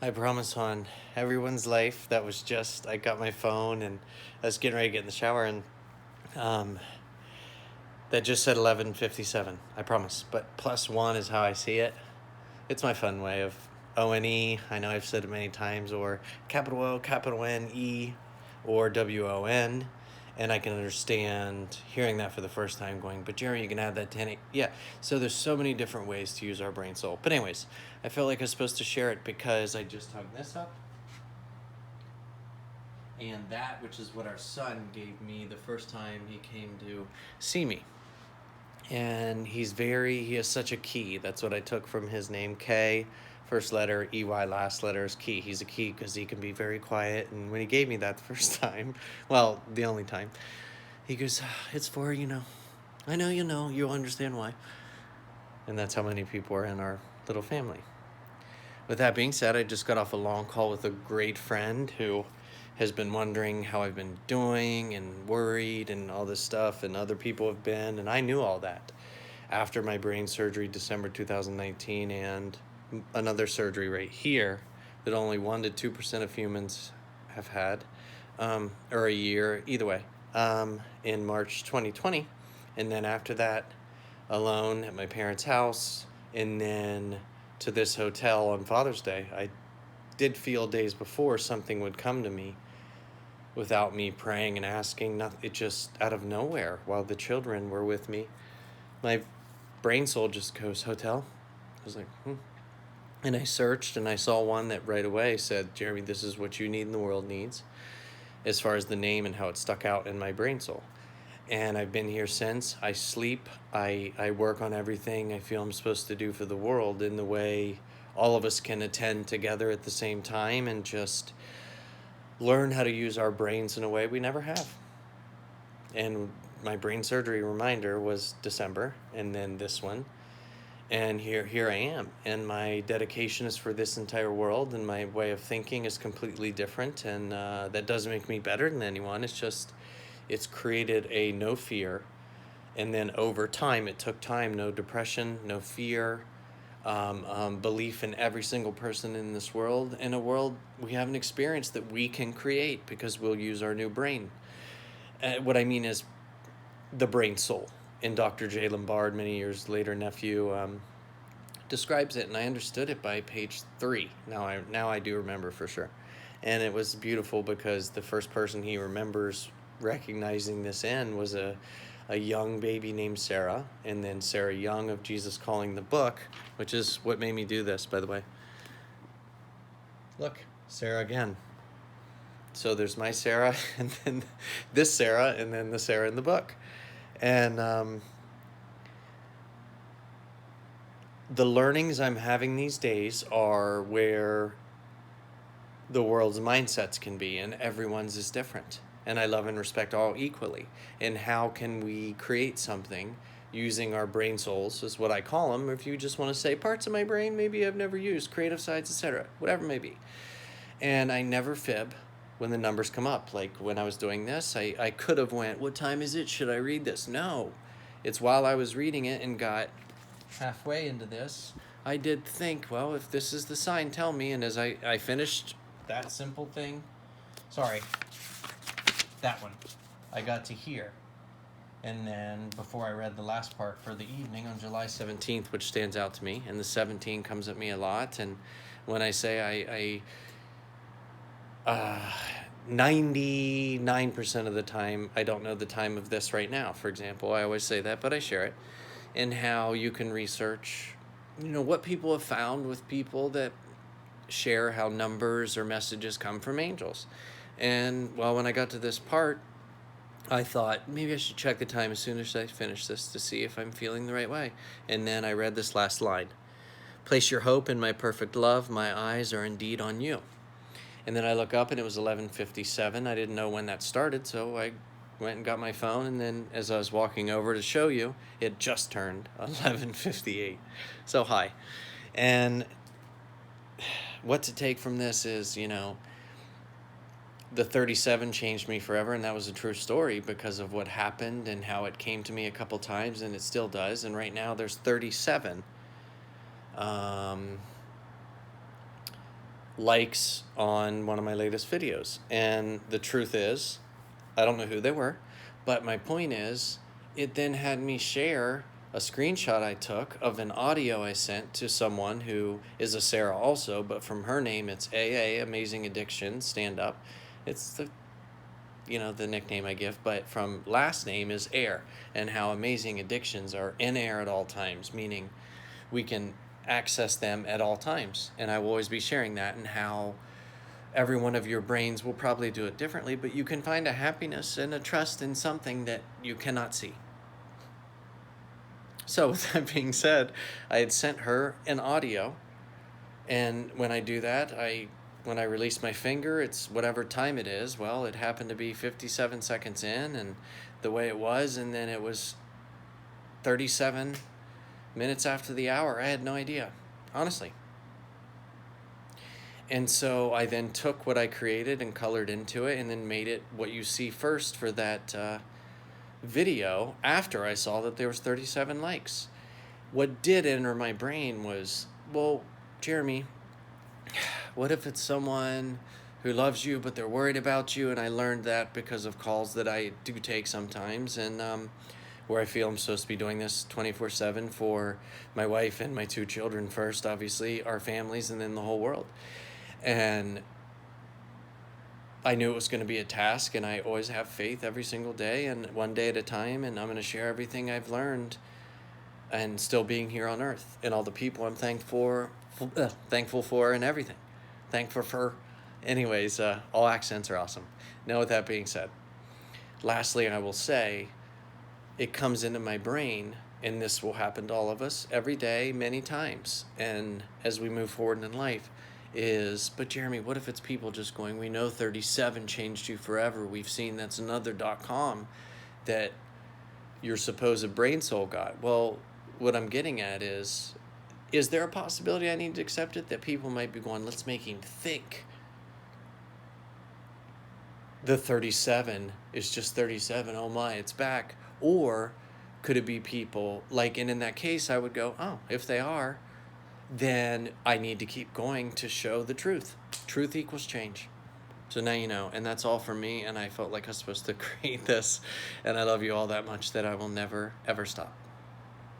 I promise on everyone's life. That was just, I got my phone and I was getting ready to get in the shower, and um, that just said 11:57. I promise. But +1 is how I see it. It's my fun way of O-N-E. I know I've said it many times, or capital O, capital N-E, or W-O-N. And I can understand hearing that for the first time going, but Jeremy, you can add that to any. Yeah, so there's so many different ways to use our brain soul. But anyways, I felt like I was supposed to share it because I just hung this up. And that, which is what our son gave me the first time he came to see me. And he has such a key. That's what I took from his name. K, first letter, EY, last letter is key. He's a key because he can be very quiet. And when he gave me that the first time, well, the only time, he goes, it's for, I know you'll understand why. And that's how many people are in our little family. With that being said, I just got off a long call with a great friend who has been wondering how I've been doing and worried and all this stuff, and other people have been, and I knew all that after my brain surgery December 2019 and another surgery right here that only 1% to 2% of humans have had, or a year, either way, in March 2020. And then after that, alone at my parents' house, and then to this hotel on Father's Day. I did feel days before something would come to me without me praying and asking. It just out of nowhere while the children were with me. My brain soul just goes, hotel. I was like, And I searched and I saw one that right away said, Jeremy, this is what you need and the world needs, as far as the name and how it stuck out in my brain soul. And I've been here since. I sleep, I work on everything I feel I'm supposed to do for the world in the way all of us can attend together at the same time and just learn how to use our brains in a way we never have. And my brain surgery reminder was December, and then this one. And here I am. And my dedication is for this entire world, and my way of thinking is completely different. And that doesn't make me better than anyone. It's created a no fear, and then over time, it took time, no depression, no fear, belief in every single person in this world, in a world we haven't experienced that we can create because we'll use our new brain. What I mean is the brain soul. And Dr. J. Lombard, many years later, nephew, describes it, and I understood it by page 3. Now I do remember for sure. And it was beautiful because the first person he remembers recognizing this in was a young baby named Sarah, and then Sarah Young of Jesus Calling the Book, which is what made me do this, by the way. Look, Sarah again. So there's my Sarah, and then this Sarah, and then the Sarah in the book. And the learnings I'm having these days are where the world's mindsets can be, and everyone's is different. And I love and respect all equally. And how can we create something using our brain souls, is what I call them, or if you just want to say parts of my brain maybe I've never used, creative sides, etc., whatever it may be. And I never fib when the numbers come up. Like when I was doing this, I could have went, what time is it? Should I read this? No. It's while I was reading it and got halfway into this, I did think, well, if this is the sign, tell me. And as I finished that simple thing, that one, I got to here. And then before I read the last part for the evening on July 17th, which stands out to me, and the 17 comes at me a lot. And when I say 99% of the time, I don't know the time of this right now, for example. I always say that, but I share it. And how you can research, what people have found with people that share how numbers or messages come from angels. And well, when I got to this part, I thought maybe I should check the time as soon as I finish this to see if I'm feeling the right way. And then I read this last line. Place your hope in my perfect love. My eyes are indeed on you. And then I look up and it was 11:57. I didn't know when that started, so I went and got my phone, and then as I was walking over to show you, it just turned 11:58. So hi. And what to take from this is, the 37 changed me forever, and that was a true story because of what happened and how it came to me a couple times, and it still does. And right now there's 37 likes on one of my latest videos. And the truth is, I don't know who they were, but my point is, it then had me share a screenshot I took of an audio I sent to someone who is a Sarah also, but from her name it's AA, Amazing Addiction, Stand Up. It's the the nickname I give, but from last name is Air, and how amazing addictions are in air at all times, meaning we can access them at all times. And I will always be sharing that, and how every one of your brains will probably do it differently, but you can find a happiness and a trust in something that you cannot see. So with that being said, I had sent her an audio, and when I do that, when I release my finger, it's whatever time it is. Well, it happened to be 57 seconds in, and the way it was, and then it was 37 minutes after the hour. I had no idea, honestly. And so I then took what I created and colored into it, and then made it what you see first for that video after I saw that there was 37 likes. What did enter my brain was, well, Jeremy, what if it's someone who loves you, but they're worried about you? And I learned that because of calls that I do take sometimes, and where I feel I'm supposed to be doing this 24/7 for my wife and my 2 children first, obviously, our families, and then the whole world. And I knew it was going to be a task, and I always have faith every single day, and one day at a time, and I'm going to share everything I've learned, and still being here on earth, and all the people I'm thankful for, and everything. Thankful for. Anyways, all accents are awesome. Now, with that being said, lastly, I will say, it comes into my brain, and this will happen to all of us every day, many times, and as we move forward in life, but Jeremy, what if it's people just going, we know 37 changed you forever. We've seen that's another .com that your supposed brain soul got. Well, what I'm getting at is there a possibility I need to accept it, that people might be going, let's make him think the 37 is just 37. Oh my, it's back. Or could it be people like, and in that case, I would go, oh, if they are, then I need to keep going to show the truth. Truth equals change. So now you know, and that's all for me, and I felt like I was supposed to create this, and I love you all that much that I will never, ever stop.